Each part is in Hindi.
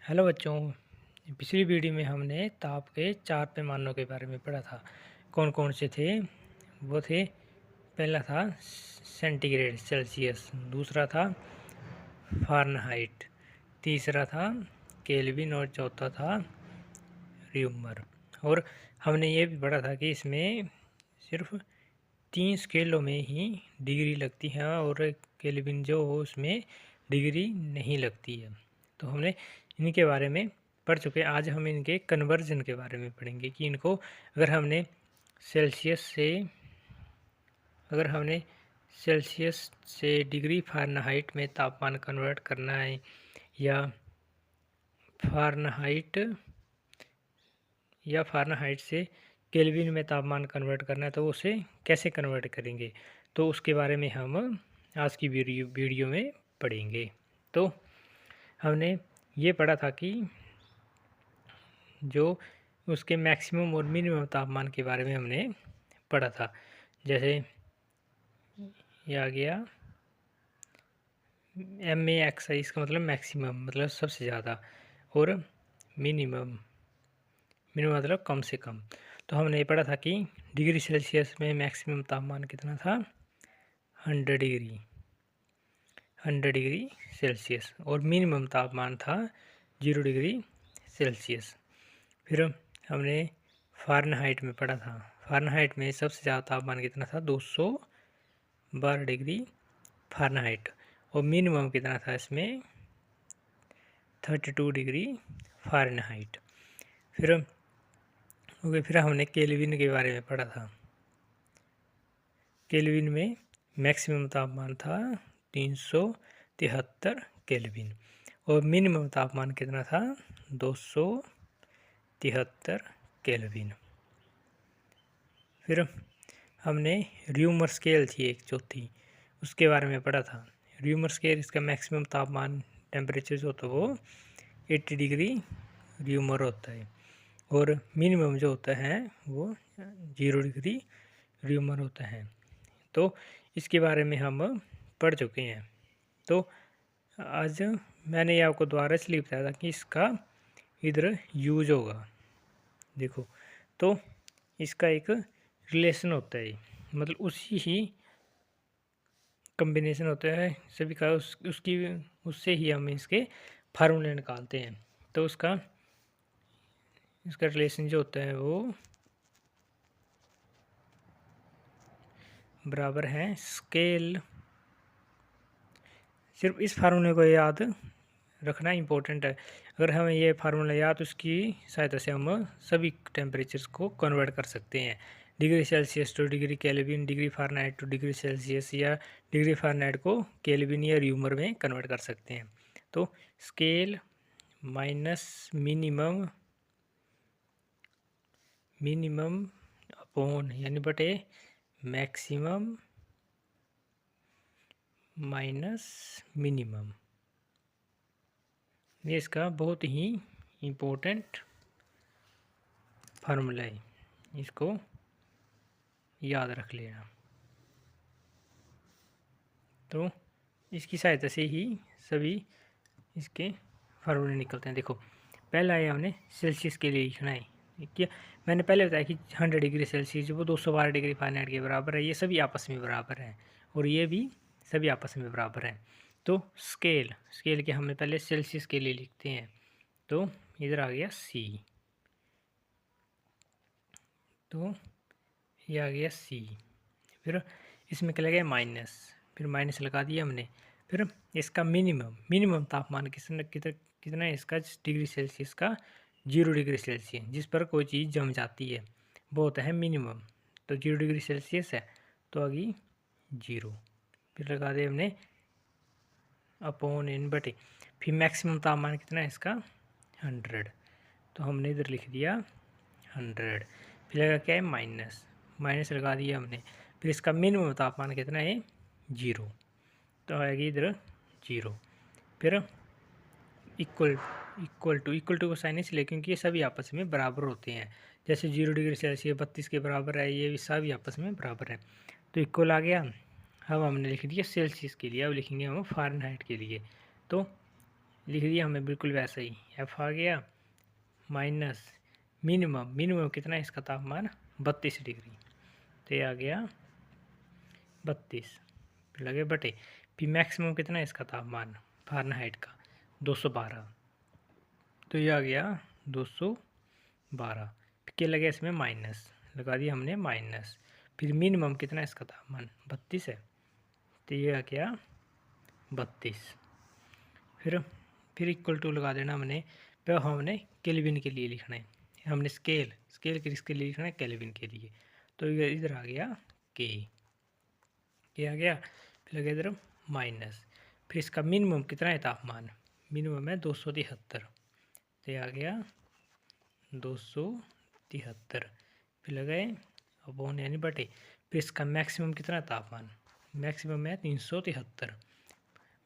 हेलो बच्चों। पिछली वीडियो में हमने ताप के 4 पैमानों के बारे में पढ़ा था। कौन कौन से थे? वो थे, पहला था सेंटीग्रेड सेल्सियस, दूसरा था फ़ारेनहाइट, तीसरा था केल्विन और चौथा था र्यूमर। और हमने ये भी पढ़ा था कि इसमें सिर्फ 3 स्केलों में ही डिग्री लगती है और केल्विन जो हो उसमें डिग्री नहीं लगती है। तो हमने इनके बारे में पढ़ चुके हैं। आज हम इनके कन्वर्जन के बारे में पढ़ेंगे कि इनको अगर हमने सेल्सियस से अगर हमने सेल्सियस से डिग्री फ़ारेनहाइट में तापमान कन्वर्ट करना है या फ़ारेनहाइट से केल्विन में तापमान कन्वर्ट करना है तो उसे कैसे कन्वर्ट करेंगे, तो उसके बारे में हम आज की वीडियो में पढ़ेंगे। तो हमने ये पढ़ा था कि जो उसके मैक्सिमम और मिनिमम तापमान के बारे में हमने पढ़ा था। जैसे ये आ गया MAXI, इसका मतलब मैक्सिमम मतलब सबसे ज़्यादा, और मिनिमम मतलब कम से कम। तो हमने ये पढ़ा था कि डिग्री सेल्सियस में मैक्सिमम तापमान कितना था, 100 डिग्री सेल्सियस, और मिनिमम तापमान था 0 डिग्री सेल्सियस। फिर हमने फ़ारेनहाइट में पढ़ा था। फ़ारेनहाइट में सबसे ज़्यादा तापमान कितना था, 212 डिग्री फ़ारेनहाइट, और मिनिमम कितना था इसमें, 32 डिग्री फ़ारेनहाइट। फिर हमने केल्विन के बारे में पढ़ा था। केल्विन में मैक्सिमम तापमान था 373 केल्विन, और मिनिमम तापमान कितना था, 273 केल्विन। फिर हमने र्यूमर स्केल थी एक चौथी, उसके बारे में पढ़ा था। र्यूमर स्केल, इसका मैक्सिमम तापमान टेम्परेचर जो होता है वो 80 डिग्री र्यूमर होता है, और मिनिमम जो होता है वो 0 डिग्री र्यूमर होता है। तो इसके बारे में हम पढ़ चुके हैं। तो आज मैंने ये आपको दोबारा इसलिए बताया था कि इसका इधर यूज होगा। देखो, तो इसका एक रिलेशन होता है, मतलब उसी ही कम्बिनेशन होता है सभी का, उससे ही हम इसके फार्मूले निकालते हैं। तो इसका रिलेशन जो होता है वो बराबर है स्केल। सिर्फ इस फार्मूले को याद रखना इम्पोर्टेंट है। अगर हमें ये फार्मूला याद, उसकी सहायता से हम सभी टेम्परेचर्स को कन्वर्ट कर सकते हैं। Degree Celsius two degree kelvin, degree Fahrenheit two degree Celsius, या डिग्री फ़ारेनहाइट को केल्विन या र्यूमर में कन्वर्ट कर सकते हैं। तो स्केल माइनस मिनिमम अपॉन यानी बटे मैक्सिमम माइनस मिनिमम, ये इसका बहुत ही इम्पोर्टेंट फार्मूला है, इसको याद रख लेना। तो इसकी सहायता से ही सभी इसके फार्मूले निकलते हैं। देखो, पहला है हमने सेल्सियस के लिए लिखना है। क्या मैंने पहले बताया कि 100 डिग्री सेल्सियस जो वो 212 डिग्री फ़ारेनहाइट के बराबर है, ये सभी आपस में बराबर हैं, और ये भी सभी आपस में बराबर हैं। तो स्केल के हमने पहले सेल्सियस के लिए लिखते हैं। तो इधर आ गया C, तो ये आ गया C। फिर इसमें क्या लगा माइनस, फिर माइनस लगा दिया हमने। फिर इसका मिनिमम तापमान कितना है इसका, डिग्री सेल्सियस का 0 डिग्री सेल्सियस, जिस पर कोई चीज़ जम जाती है वो होता है मिनिमम। तो 0 डिग्री सेल्सियस है तो आ गई 0, फिर लगा दिया हमने अपॉन n बटे, फिर मैक्सिमम तापमान कितना है इसका, 100, तो हमने इधर लिख दिया 100। फिर लगा क्या है माइनस लगा दिया हमने। फिर इसका मिनिमम तापमान कितना है, 0, तो आएगी इधर 0। फिर इक्वल टू को साइन इसलिए क्योंकि ये सभी आपस में बराबर होते हैं। जैसे 0 डिग्री सेल्सियस 32 के बराबर है, ये भी सभी आपस में बराबर है, तो इक्वल आ गया। अब हमने लिख दिया सेल्सियस के लिए, अब लिखेंगे हम फ़ारेनहाइट के लिए। तो लिख दिया हमने बिल्कुल वैसा ही। एफ आ गया माइनस मिनिमम कितना है इसका तापमान 32 डिग्री, तो ये आ गया 32, फिर लगे बटे फिर मैक्सिमम कितना है इसका तापमान फ़ारेनहाइट का 212, तो ये आ गया 212, फिर क्या लगे इसमें माइनस लगा दिया हमने माइनस, फिर मिनिमम कितना है इसका तापमान 32 है, तो ये आ गया 32, फिर इक्वल टू लगा देना हमने। फिर हमने केल्विन के लिए लिखना है, हमने स्केल किसके लिए लिखना है केल्विन के लिए, तो ये इधर आ गया के आ गया, फिर लगे इधर माइनस, फिर इसका मिनिमम कितना है तापमान, मिनिमम है 273, तो ये आ गया 273, फिर लगाए अपॉन यानी बटे, फिर इसका मैक्सिमम कितना तापमान, मैक्सिमम है 373,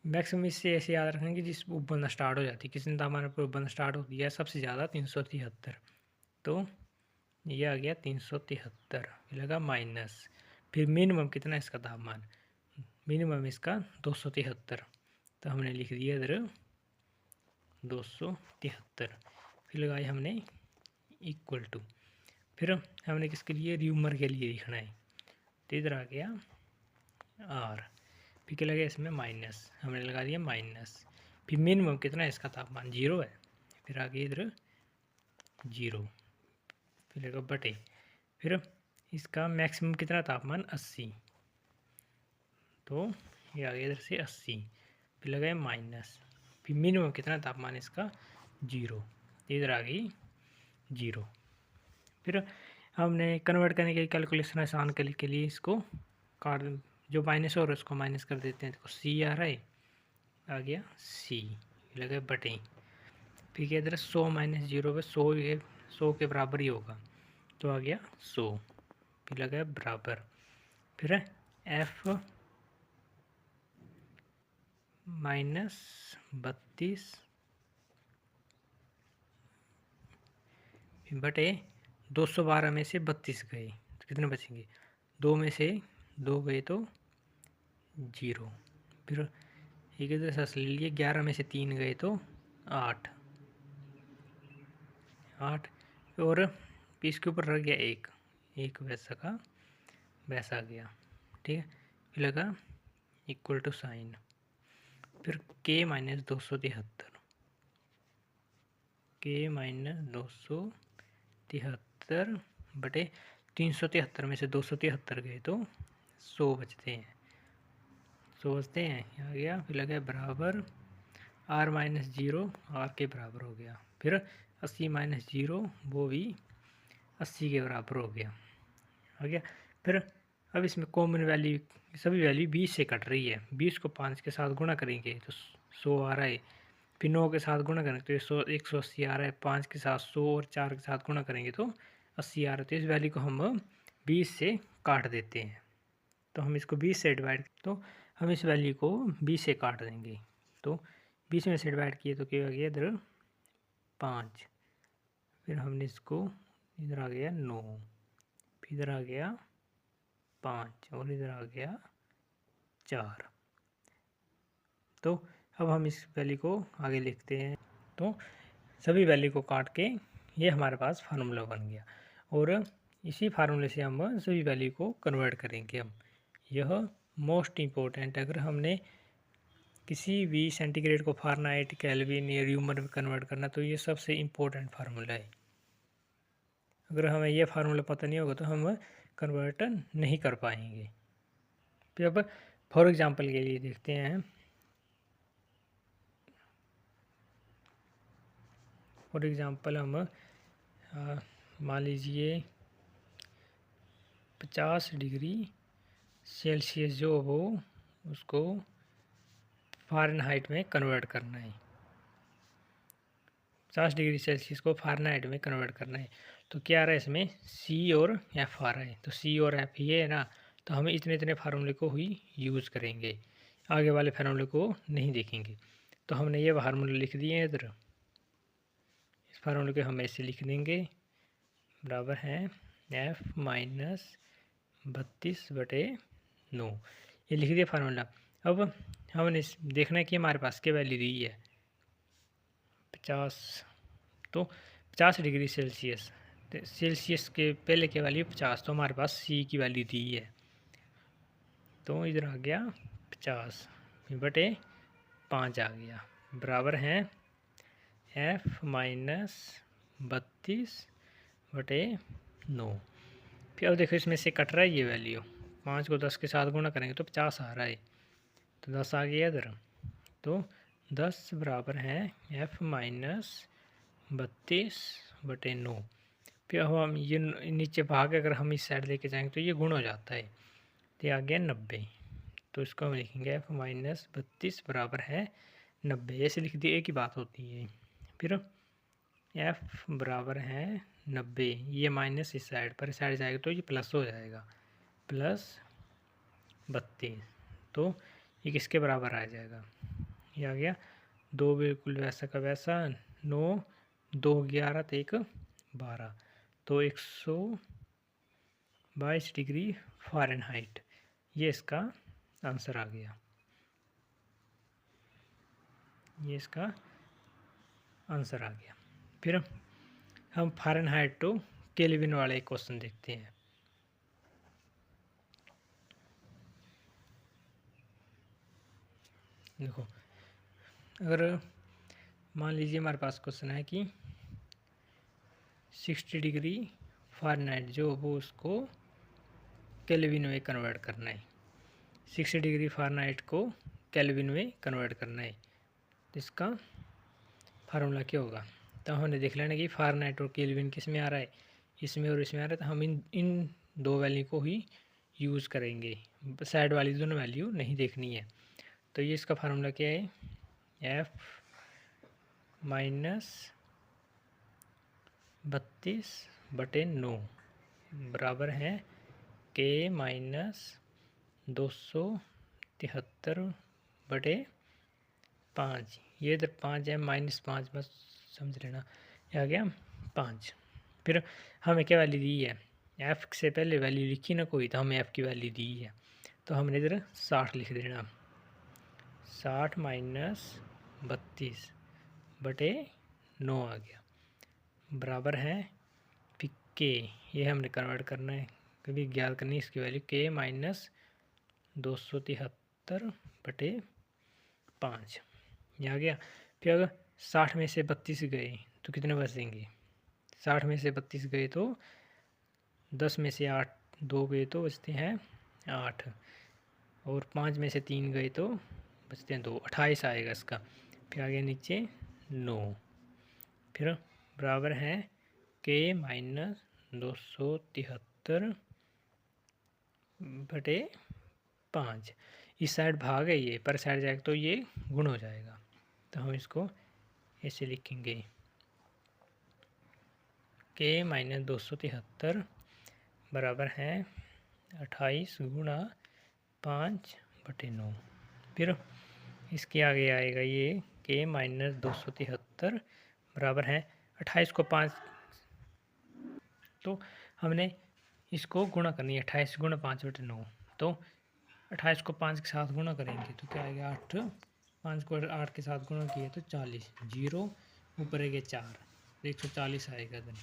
मैक्सिमम इससे ऐसे याद रखेंगे जिस उबलना स्टार्ट हो जाती है, किसी तापमान पर उबलना स्टार्ट होती है सबसे ज़्यादा 373, तो ये आ गया 373, फिर लगा माइनस, फिर मिनिमम कितना है इसका तापमान, मिनिमम इसका 273, तो हमने लिख दिया इधर 273, फिर लगाए हमने इक्वल टू, फिर हमने किसके लिए र्यूमर के लिए लिखना है, तो इधर आ गया आर, फिर क्या लगा इसमें माइनस, हमने लगा दिया माइनस, फिर मिनिमम कितना है इसका तापमान 0 है, फिर आगे इधर 0, फिर लगा बटे, फिर इसका मैक्सिमम कितना तापमान 80, तो ये आ गया इधर से 80, फिर लगाए माइनस, फिर मिनिमम कितना तापमान इसका 0, इधर आ गई 0, फिर हमने कन्वर्ट करने के लिए कैलकुलेशन आसान करने के लिए इसको काट, जो माइनस हो रहा है उसको माइनस कर देते हैं, तो सी आ रहा है, आ गया सी, लगे बटे, फिर क्या इधर 100 माइनस 0 पे 100 के बराबर ही होगा, तो आ गया 100, फिर लगा बराबर, फिर एफ माइनस 32 बटे 212 में से 32 गए तो कितने बचेंगे, 2 में से 2 गए तो 0, फिर एक इधर से ले लिए, 11 में से 3 गए तो 8, और इसके ऊपर रह गया एक वैसा का वैसा गया, ठीक है, फिर लगा इक्वल टू साइन, फिर के माइनस 273, के माइनस 273 बटे 373 में से 273 गए तो 100 बचते हैं, 100 बचते हैं, आ गया, फिर लगा बराबर आर माइनस 0 आर के बराबर हो गया, फिर 80 माइनस 0 वो भी 80 के बराबर हो गया, आ गया, फिर अब इसमें कॉमन वैल्यू सभी वैल्यू 20 से कट रही है, 20 को 5 के साथ गुणा करेंगे तो 100 आ रहा है, फिर 9 के साथ गुणा करेंगे तो 180 आ रहा है, 5 के साथ 100 और 4 के साथ गुणा करेंगे तो 80 आ रहा है, तो इस वैल्यू को हम 20 से काट देते हैं, तो हम इसको 20 से डिवाइड, तो हम इस वैल्यू को 20 से काट देंगे, तो 20 में से डिवाइड किए तो क्या आ गया इधर 5, फिर हमने इसको इधर आ गया 9, फिर इधर आ गया 5 और इधर आ गया 4, तो अब हम इस वैल्यू को आगे लिखते हैं, तो सभी वैल्यू को काट के ये हमारे पास फार्मूला बन गया, और इसी फार्मूले से हम सभी वैल्यू को कन्वर्ट करेंगे हम, यह मोस्ट इम्पोर्टेंट, अगर हमने किसी भी सेंटीग्रेड को फ़ारेनहाइट केल्विन या र्यूमर में कन्वर्ट करना तो ये सबसे इम्पोर्टेंट फार्मूला है, अगर हमें ये फार्मूला पता नहीं होगा तो हम कन्वर्ट नहीं कर पाएंगे। फिर अब फॉर एग्जांपल के लिए देखते हैं, फॉर एग्जांपल हम मान लीजिए 50 डिग्री सेल्सियस जो हो उसको फ़ारेनहाइट में कन्वर्ट करना है, 50 डिग्री सेल्सियस को फ़ारेनहाइट में कन्वर्ट करना है, तो क्या आ रहा है इसमें सी और एफ आ रहा है, तो सी और एफ ये है ना, तो हमें इतने फार्मूले को ही यूज़ करेंगे, आगे वाले फार्मूले को नहीं देखेंगे, तो हमने ये फार्मूले लिख दिए हैं इधर, इस फार्मूले को हम ऐसे लिख देंगे, बराबर है एफ माइनस 32/9, ये लिख दिया फार्मूला। अब हमने देखना है कि हमारे पास क्या वैल्यू दी है, 50, तो 50 डिग्री सेल्सियस, तो सेल्सियस के पहले की वैल्यू 50, तो हमारे पास सी की वैल्यू दी है, तो इधर आ गया 50 बटे 5 आ गया, बराबर है F माइनस 32 बटे 9। फिर अब देखो इसमें से कट रहा है ये वैल्यू, 5 को 10 के साथ गुणा करेंगे तो 50 आ रहा है, तो 10 आ गया इधर, तो 10 बराबर है F माइनस 32 बटे 9। फिर हम ये नीचे भाग अगर हम इस साइड लेके जाएंगे तो ये गुण हो जाता है, तो ये आ गया 90, तो इसको हम लिखेंगे F माइनस 32 बराबर है 90, ऐसे लिख दिए, एक ही बात होती है। फिर F बराबर है 90, ये माइनस इस साइड पर, साइड जाएगा तो ये प्लस हो जाएगा, प्लस 32, तो ये किसके बराबर आ जाएगा, ये आ गया 2 बिल्कुल वैसा का वैसा, 9 2 11 तो 1 12, तो 122 डिग्री फ़ारेनहाइट, ये इसका आंसर आ गया, ये इसका आंसर आ गया। फिर हम फ़ारेनहाइट टू केल्विन वाले क्वेश्चन देखते हैं। देखो, अगर मान लीजिए हमारे पास क्वेश्चन है कि 60 डिग्री फ़ारेनहाइट जो वो उसको केल्विन में कन्वर्ट करना है, 60 डिग्री फ़ारेनहाइट को केल्विन में कन्वर्ट करना है, तो इसका फार्मूला क्या होगा, तो हमने देख लेना कि फ़ारेनहाइट और केल्विन किस में आ रहा है, इसमें और इसमें आ रहा है, तो हम इन दो वैल्यू को ही यूज़ करेंगे, साइड वाली दोनों वैल्यू नहीं देखनी है। तो ये इसका फार्मूला क्या है, F माइनस 32 बटे 9 बराबर है K माइनस 273 बटे 5, ये इधर 5 है, माइनस 5 बस समझ लेना, ये आ गया 5। फिर हमें क्या वैल्यू दी है, F से पहले वैल्यू लिखी ना कोई, तो हमें F की वैल्यू दी है, तो हमने इधर 60 लिख देना, 60 माइनस 32 बटे 9 आ गया, बराबर है फिर K, ये हमने कन्वर्ट करना है, कभी ज्ञात करनी है इसकी वैल्यू, K माइनस 273 बटे 5, ये आ गया। फिर अगर 60 में से 32 गए तो कितने बचेंगे, 60 में से 32 गए तो 10 में से 8 2 गए तो बचते हैं 8, और 5 में से 3 गए तो बचते हैं 2, 28 आएगा इसका। फिर आगे नीचे 9, फिर बराबर है K माइनस 273 बटे 5, इस साइड भाग है ये, पर साइड जाएगा तो ये गुण हो जाएगा, तो हम इसको ऐसे लिखेंगे K माइनस 273 बराबर है 28 गुणा 5 बटे 9। फिर इसके आगे आएगा ये K माइनस 273 बराबर है 28 को 5, तो हमने इसको गुणा करनी है, 28 गुणा 5 बटे 9, तो 28 को 5 के साथ गुणा करेंगे तो क्या आएगा 8, 5 को 8 के साथ गुणा किए तो 40, 0 ऊपर है 4, 140 आएगा, then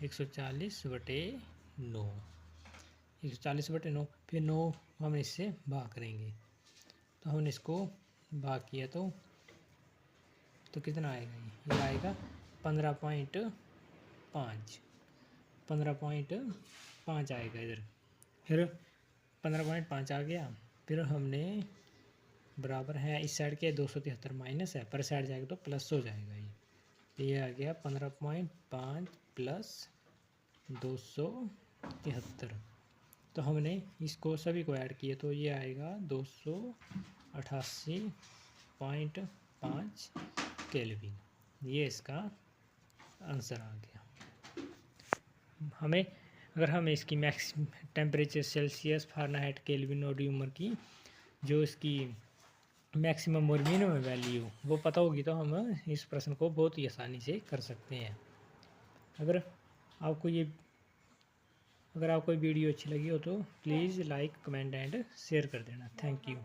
140 बटे 9, 140 बटे 9, फिर 9 हम इससे भाग करेंगे, तो हमने इसको भाग किया तो कितना आएगा, ये आएगा 15.5, 15.5 आएगा इधर, फिर 15.5 आ गया। फिर हमने बराबर है इस साइड के 273 माइनस है, पर साइड जाएगा तो प्लस हो जाएगा, ये आ गया 15.5 प्लस 273, तो हमने इसको सभी को ऐड किया तो ये आएगा 288.5 केल्विन, ये इसका आंसर आ गया। हमें अगर हमें इसकी max temperature Celsius Fahrenheit kelvin और ड्यूमर की जो इसकी मैक्सिमम और मिनिमम वैल्यू वो पता होगी तो हम इस प्रश्न को बहुत ही आसानी से कर सकते हैं। अगर आपको ये वीडियो अच्छी लगी हो तो please like comment and share कर देना। Thank you.